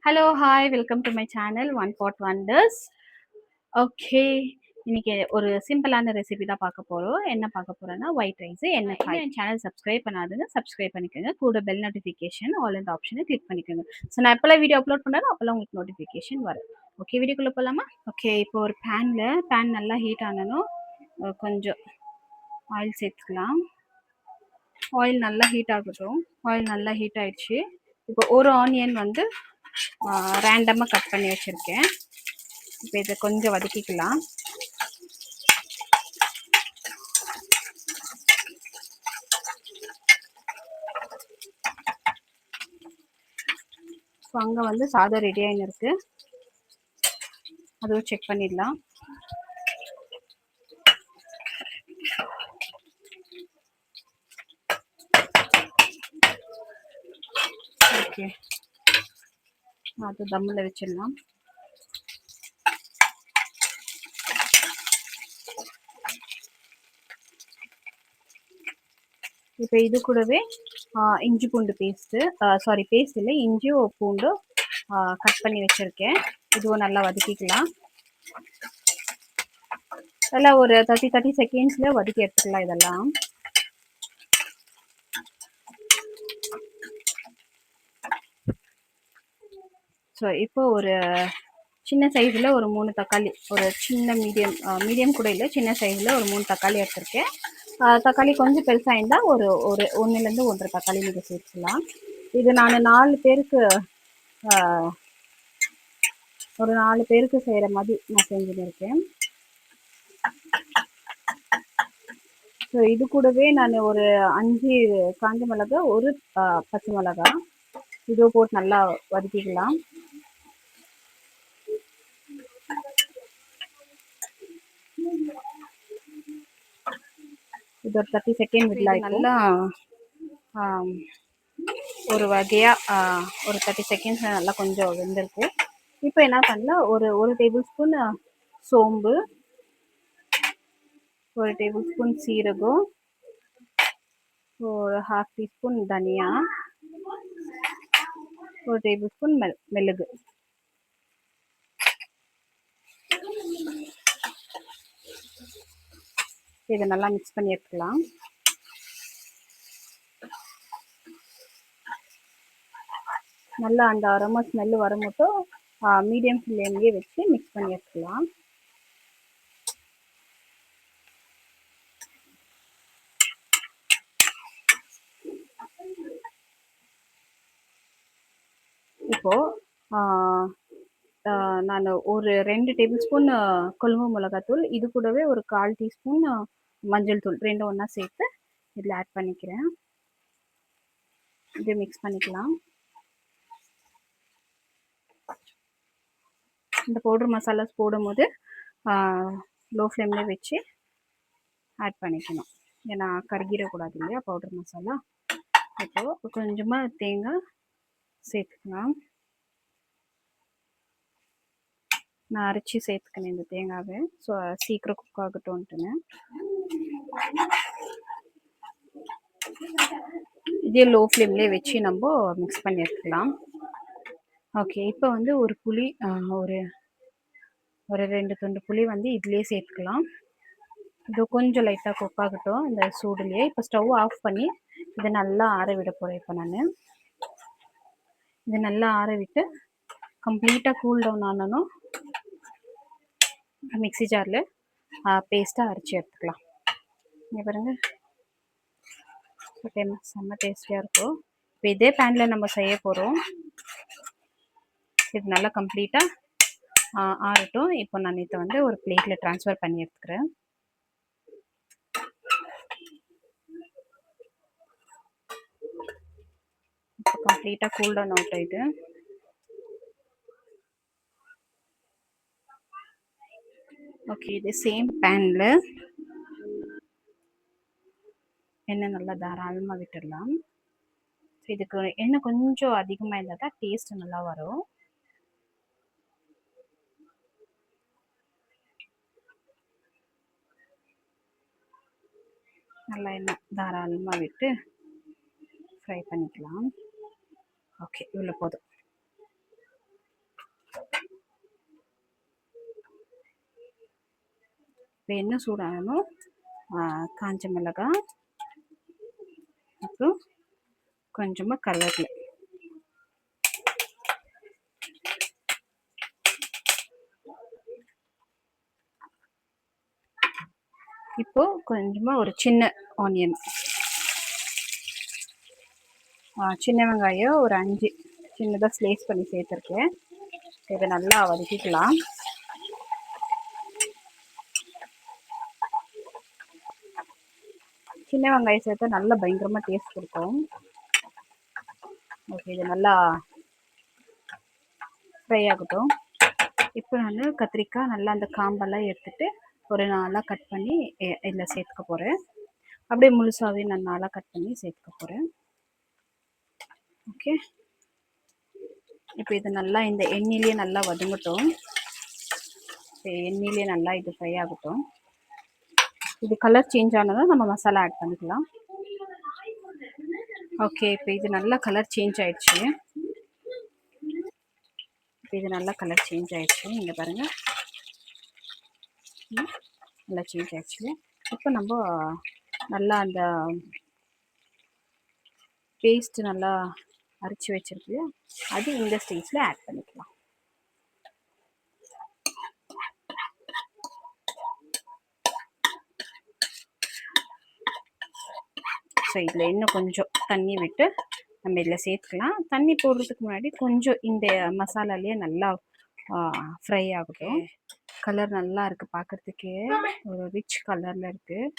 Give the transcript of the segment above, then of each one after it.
Hello, hi. Welcome to my channel one pot wonders. Okay. இன்னைக்கு ஒரு சிம்பிளான recipe தான் பார்க்க போறோம். என்ன பார்க்க போறோம்னா, ஒயிட் ரைஸ் எண்ணெய் என் சேனல் சப்ஸ்கிரைப் பண்ணாதுங்க, சப்ஸ்கிரைப் பண்ணிக்கோங்க. கூட பெல் நோட்டிஃபிகேஷன் ஆல் இந்த ஆப்ஷனை கிளிக் பண்ணிக்கோங்க. ஸோ நான் எப்போல்லாம் வீடியோ அப்லோட் பண்ணாலும் அப்போல்லாம் உங்களுக்கு நோட்டிஃபிகேஷன் வரும். ஓகே, வீடியோக்குள்ளே போகலாமா? ஓகே, இப்போ ஒரு பேன் நல்லா ஹீட் ஆனணும். கொஞ்சம் ஆயில் சேர்த்துக்கலாம். ஆயில் நல்லா ஹீட் ஆகட்டும். ஆயில் நல்லா ஹீட் ஆயிடுச்சு. இப்போ ஒரு ஆனியன் வந்து ரேண்டமாக கட் பண்ணி வச்சுருக்கேன். இப்போ இதை கொஞ்சம் வதக்கிக்கலாம். ஸோ அங்கே வந்து சாதம் ரெடி ஆகின்னு இருக்குது, அதுவும் செக் பண்ணிடலாம். ஓகே, அது தம்மில் வச்சிடலாம். இப்போ இது கூடவே இஞ்சி பூண்டு பேஸ்ட்டு பேஸ்ட் இல்லை, இஞ்சி பூண்டு கட் பண்ணி வச்சுருக்கேன். இதுவும் நல்லா வதக்கிக்கலாம். இதெல்லாம் ஒரு 30 செகண்ட்ஸில் வதக்கி எடுத்துக்கலாம் இதெல்லாம். ஸோ இப்போ ஒரு சின்ன சைஸில் ஒரு 3 தக்காளி, ஒரு சின்ன மீடியம் கூட இல்லை, சின்ன சைஸில் ஒரு 3 தக்காளி எடுத்துருக்கேன். தக்காளி கொஞ்சம் பெருசாக இருந்தால் ஒரு 1லேருந்து 1.5 தக்காளி நீங்கள் சேர்த்துக்கலாம். இது நான் 4 பேருக்கு ஒரு 4 பேருக்கு செய்கிற மாதிரி நான் செஞ்சுன்னு இருக்கேன். ஸோ இது கூடவே நான் ஒரு 5 காஞ்ச மிளகா, ஒரு பச்சை மிளகா, இதோ போட்டு நல்லா வதக்கிக்கலாம். இது ஒரு 30 செகண்ட் விடலாம். நல்லா ஒரு வகையாக ஒரு 30 செகண்ட்ஸ் நல்லா கொஞ்சம் வெந்திருக்கு. இப்போ என்ன பண்ணலாம், ஒரு டேபிள் ஸ்பூன் சோம்பு, ஒரு டேபிள் ஸ்பூன் சீரகம், ஒரு 1/2 டீஸ்பூன் தனியா, ஒரு டேபிள் ஸ்பூன் மிளகு. இதை நல்லா மிக்ஸ் பண்ணி எடுத்துக்கலாம். நல்லா அந்த அரோமா ஸ்மெல்லு வர மட்டும் மீடியம் ஃப்ளேம்லேயே வச்சு மிக்ஸ் பண்ணி எடுத்துக்கலாம். இப்போது நான் ஒரு 2 டேபிள் ஸ்பூன் கொழும்பு மிளகாத்தூள், இது கூடவே ஒரு 1/4 டீஸ்பூன் மஞ்சள் தூள், ரெண்டும் ஒன்றா சேர்த்து இதில் ஆட் பண்ணிக்கிறேன். இது மிக்ஸ் பண்ணிக்கலாம். இந்த பவுடர் மசாலாஸ் போடும்போது லோ ஃப்ளேம்லேயே வச்சு ஆட் பண்ணிக்கணும், ஏன்னா கருகிடக்கூடாது இல்லையா பவுடர் மசாலா. இப்போது கொஞ்சமாக தேங்காய் சேர்த்துக்கலாம். நான் அரைச்சி சேர்த்துக்கணும் இந்த தேங்காவை, ஸோ சீக்கிரம் குக் ஆகட்டும்ட்டுன்னு. இதே லோ ஃப்ளேம்லேயே வச்சு நம்ம மிக்ஸ் பண்ணி எடுத்துக்கலாம். ஓகே, இப்போ வந்து ஒரு புளி, ஒரு 2 துண்டு புளி வந்து இதுலேயே சேர்த்துக்கலாம். இது கொஞ்சம் லைட்டாக குக் ஆகட்டும் இந்த சூடுலேயே. இப்போ ஸ்டவ் ஆஃப் பண்ணி இதை நல்லா ஆற விட போகிறேன். இப்போ நான் இதை நல்லா ஆற விட்டு கம்ப்ளீட்டாக கூல் டவுன் ஆனனும் மிக்ஸி ஜாரில் பேஸ்ட்டாக அரைச்சி எடுத்துக்கலாம். இங்கே பாருங்கள், செம்ம டேஸ்டியாக இருக்கும். இப்போ இதே பேனில் நம்ம செய்ய போகிறோம். இது நல்லா கம்ப்ளீட்டாக ஆறட்டும். இப்போ நான் இதை வந்து ஒரு பிளேட்டில் ட்ரான்ஸ்ஃபர் பண்ணி எடுத்துக்கிறேன். இப்போ கம்ப்ளீட்டாக கூல் டவுன் அவுட் ஆகிட்டு, ஓகே, இது சேம் பேனில் எண்ணெய் நல்லா தாராளமாக விட்டுடலாம். இதுக்கு எண்ணெய் கொஞ்சம் அதிகமாக இருந்தால் தான் டேஸ்ட் நல்லா வரும். நல்லா எண்ணெய் தாராளமாக விட்டு ஃப்ரை பண்ணிக்கலாம். ஓகே, இவ்வளோ போதும். இப்போ என்ன சூடாகணும், காஞ்ச மிளகாய், அப்புறம் கொஞ்சமாக கருவேப்பிலை. இப்போ கொஞ்சமாக ஒரு சின்ன ஆனியன், சின்ன வெங்காயம் ஒரு 5 சின்னதாக ஸ்லைஸ் பண்ணி சேர்த்துருக்கேன். இதை நல்லா வதக்கிக்கலாம். சின்ன வெங்காயம் சேர்த்தா நல்லா பயங்கரமாக டேஸ்ட் கொடுக்கும். ஓகே, இது நல்லா ஃப்ரை ஆகட்டும். இப்போ நான் கத்திரிக்காய் நல்லா அந்த காம்பெல்லாம் எடுத்துட்டு ஒரு 4 கட் பண்ணி இதில் சேர்த்துக்க போகிறேன். அப்படியே முழுசாகவே நான் 4 கட் பண்ணி சேர்த்துக்க போகிறேன். ஓகே, இப்போ இது நல்லா இந்த எண்ணெயிலே நல்லா வதங்கட்டும். எண்ணெயிலே நல்லா இது ஃப்ரை ஆகட்டும். இது கலர் சேஞ்ச் ஆனதும் நம்ம மசாலா ஆட் பண்ணிக்கலாம். ஓகே, இப்போ இது நல்லா கலர் சேஞ்ச் ஆயிடுச்சு. இப்போ இது நல்லா கலர் சேஞ்ச் ஆயிடுச்சு. இங்கே பாருங்கள், நல்லா சேஞ்ச் ஆயிடுச்சு. இப்போ நம்ம நல்லா அந்த பேஸ்ட் நல்லா அரைச்சி வச்சிருக்கு, அது இந்த ஸ்டேஜில் ஆட் பண்ணிக்கலாம். ஸோ இதில் இன்னும் கொஞ்சம் தண்ணி விட்டு நம்ம இதில் சேர்த்துக்கலாம். தண்ணி போடுறதுக்கு முன்னாடி கொஞ்சம் இந்த மசாலாலேயே நல்லா ஃப்ரை ஆகட்டும். கலர் நல்லா இருக்குது, பார்க்குறதுக்கே ஒரு ரிச் கலரில் இருக்குது.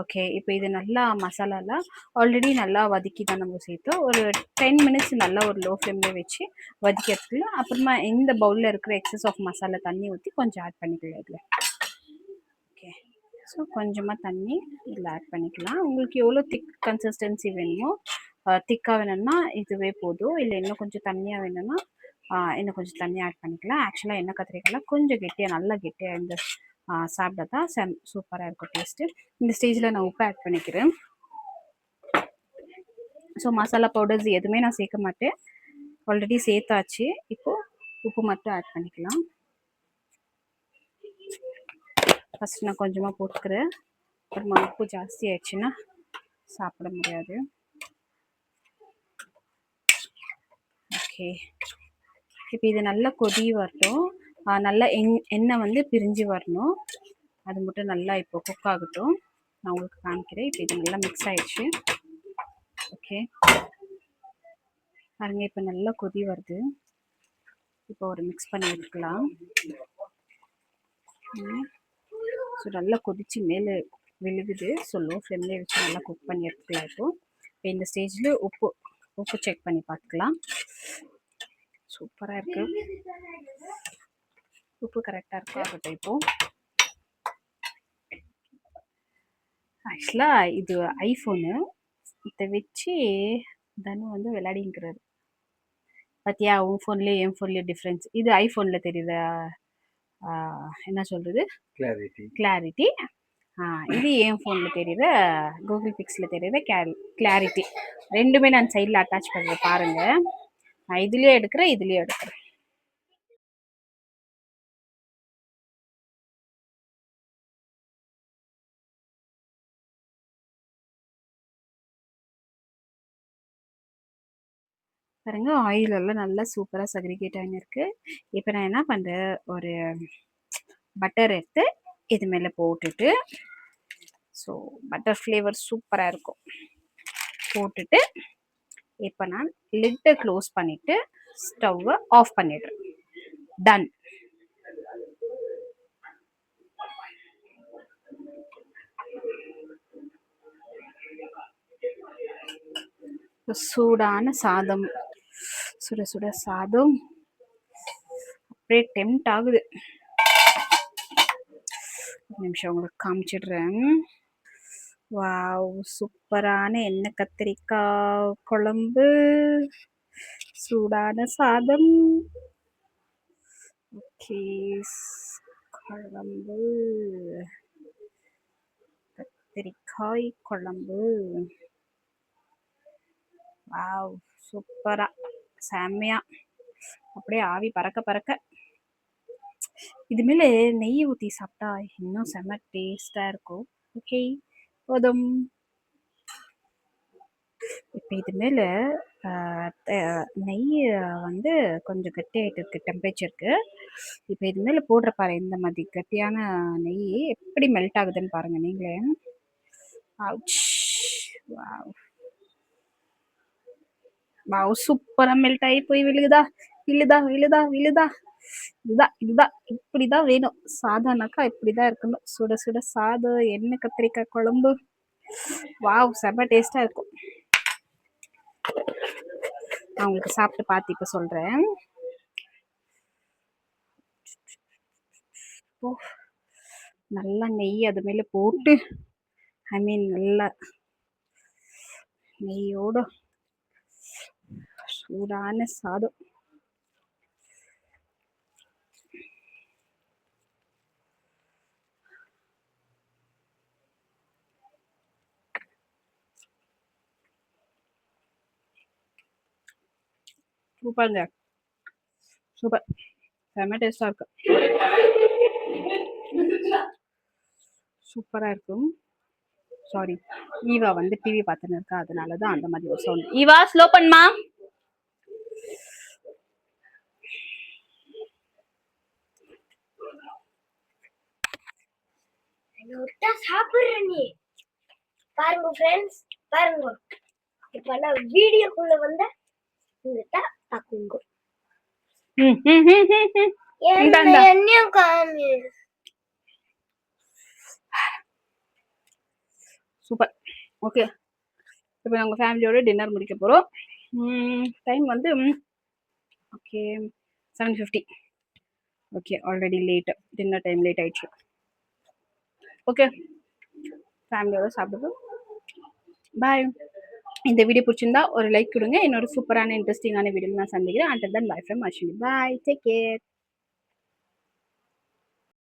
ஓகே, இப்போ இது நல்லா மசாலாலாம் ஆல்ரெடி நல்லா வதக்கி தான் நம்ம சேர்த்தோம். ஒரு 10 மினிட்ஸ் நல்லா ஒரு லோ ஃப்ளேம்லேயே வச்சு வதக்கிறதுக்குள்ள அப்புறமா இந்த பவுலில் இருக்கிற எக்ஸஸ் ஆஃப் மசாலா தண்ணி ஊற்றி கொஞ்சம் ஆட் பண்ணிக்கலாம் இதில். ஓகே, ஸோ கொஞ்சமாக தண்ணி இதில் ஆட் பண்ணிக்கலாம். உங்களுக்கு எவ்வளோ திக் கன்சிஸ்டன்சி வேணுமோ, திக்காக வேணும்னா இதுவே போதும். இல்லை இன்னும் கொஞ்சம் தண்ணியாக வேணும்னா இன்னும் கொஞ்சம் தண்ணி ஆட் பண்ணிக்கலாம். ஆக்சுவலாக எண்ணெய் கத்திரிக்காய்லாம் கொஞ்சம் கெட்டியாக, நல்லா கெட்டியாக இந்த சாப்பிட்டா தான் சூப்பராக இருக்கும் டேஸ்ட்டு. இந்த ஸ்டேஜில் நான் உப்பு ஆட் பண்ணிக்கிறேன். ஸோ மசாலா பவுடர்ஸ் எதுவுமே நான் சேர்க்க மாட்டேன், ஆல்ரெடி சேர்த்தாச்சு. இப்போது உப்பு மட்டும் ஆட் பண்ணிக்கலாம். ஃபஸ்ட் நான் கொஞ்சமாக போட்டுக்கிறேன், அப்புறமா உப்பு ஜாஸ்தி ஆயிடுச்சுன்னா சாப்பிட முடியாது. ஓகே, இப்போ இது நல்லா கொதி வரட்டும். நல்லா எண்ணெய் வந்து பிரிஞ்சு வரணும். அது மட்டும் நல்லா இப்போ குக் ஆகட்டும். நான் உங்களுக்கு காமிக்கிறேன். இப்போ இது நல்லா மிக்ஸ் ஆயிடுச்சு. ஓகே பாருங்க, இப்போ நல்லா கொதி வருது. இப்போ ஒரு மிக்ஸ் பண்ணி எடுக்கலாம். ஸோ நல்லா கொதிச்சு மேலே விழுகுது. ஸோ லோ ஃப்ளேம்லேயே வச்சு நல்லா குக் பண்ணி எடுத்துக்கலாம். இப்போ இந்த ஸ்டேஜில் உப்பு செக் பண்ணி பார்த்துக்கலாம். சூப்பராக இருக்குது, உப்பு கரெக்டாக இருக்கும். ஆகட்டும். இப்போது ஆக்சுவலாக இது ஐஃபோனு, இதை வச்சு தனு வந்து விளையாடிங்கிறாரு. பார்த்தியா, உன் ஃபோன்லேயே என் ஃபோன்லேயே டிஃப்ரென்ஸ். இது ஐஃபோனில் தெரியுதா, என்ன சொல்கிறது, கிளாரிட்டி. இது என் ஃபோனில் தெரியுற கூகுள் பிக்ஸில் தெரியுற கிளாரிட்டி. ரெண்டுமே நான் சைடில் அட்டாச் பண்ணுறேன் பாருங்கள். நான் இதுலேயே எடுக்கிறேன், இதுலேயே எடுக்கிறேன். பாருங்க, ஆயில் எல்லாம் நல்லா சூப்பராக செக்ரிகேட் ஆகிருக்கு. இப்போ நான் என்ன பண்ணுறேன், ஒரு பட்டர் எடுத்து இது மேலே போட்டுட்டு, ஸோ பட்டர் ஃப்ளேவர் சூப்பராக இருக்கும். போட்டுட்டு இப்போ நான் லிட்டை க்ளோஸ் பண்ணிவிட்டு ஸ்டவ்வை ஆஃப் பண்ணிடுறேன். டன். சூடான சாதம், சுட சுட சாதம் அப்படியே டெம்ட் ஆகுது. ஒரு நிமிஷம் உங்களுக்கு காமிச்சிடுறேன். வாவ், சூப்பரான எண்ணெய் கத்திரிக்காய் குழம்பு, சூடான சாதம். ஓகே, குழம்பு, கத்திரிக்காய் குழம்பு. வாவ், சூப்பரா, செம்மையா, அப்படியே ஆவி பறக்க பறக்க. இது மேல நெய் ஊத்தி சாப்பிட்டா இன்னும் செம்ம டேஸ்டா இருக்கும். ஓகே, போதும். இப்ப இது மேல அ த நெய் வந்து கொஞ்சம் கட்டியாயிட்டு இருக்கு டெம்பரேச்சருக்கு. இப்ப இது மேல போடுற பாரு இந்த மாதிரி கட்டியான நெய் எப்படி மெல்ட் ஆகுதுன்னு பாருங்க நீங்களே. அவுச்! வாவ்! வாவ்! சூப்பரா மெல்ட் ஆகி போய் விழுகுதா? விழுதா? விழுதா? விழுதா? இதுதான் இதுதான் இப்படிதான் வேணும். சாதம்னாக்கா இப்படிதான் இருக்கணும். சுட சுட சாதம், எண்ணெய் கத்திரிக்காய் குழம்பு. வாவ்! செம்ம டேஸ்டா இருக்கும். நான் உங்களுக்கு சாப்பிட்டு பார்த்து இப்ப சொல்றேன். ஓ, நல்லா நெய் அது மேல போட்டு, ஐ மீன் நல்லா நெய்யோட சூடான சாதம். சூப்பருங்க. சூப்பர். செம்ம டேஸ்டா இருக்கு. சூப்பரா இருக்கும். சாரி, ஈவா வந்து டிவி பார்த்துன்னு இருக்கா, அதனாலதான் அந்த மாதிரி ஒரு சவுண்ட். ஈவா ஸ்லோ பண்ணுமா. சாப்பிடுற நீ பாருங்க ஃப்ரெண்ட்ஸ், பாருங்க. இப்ப நான் வீடியோக்குள்ள வந்த தாக்குங்க. என்னையும் காமி. சூப்பர். ஓகே, இப்போ நாங்கள் ஃபேமிலியோட டின்னர் முடிக்க போகிறோம். டைம் வந்து okay 7:50. Okay, already late. Dinner time late ஆயிடுச்சு. ஓகே, ஃபேமிலியோட சாப்பிடுவோம். பாய். இந்த வீடியோ பிடிச்சிருந்தா ஒரு லைக் கொடுங்க. இன்னொரு சூப்பரான இன்ட்ரெஸ்டிங்கான வீடியோ நான் சந்திக்கிறேன். Under than by from Ashwini. Bye, take care.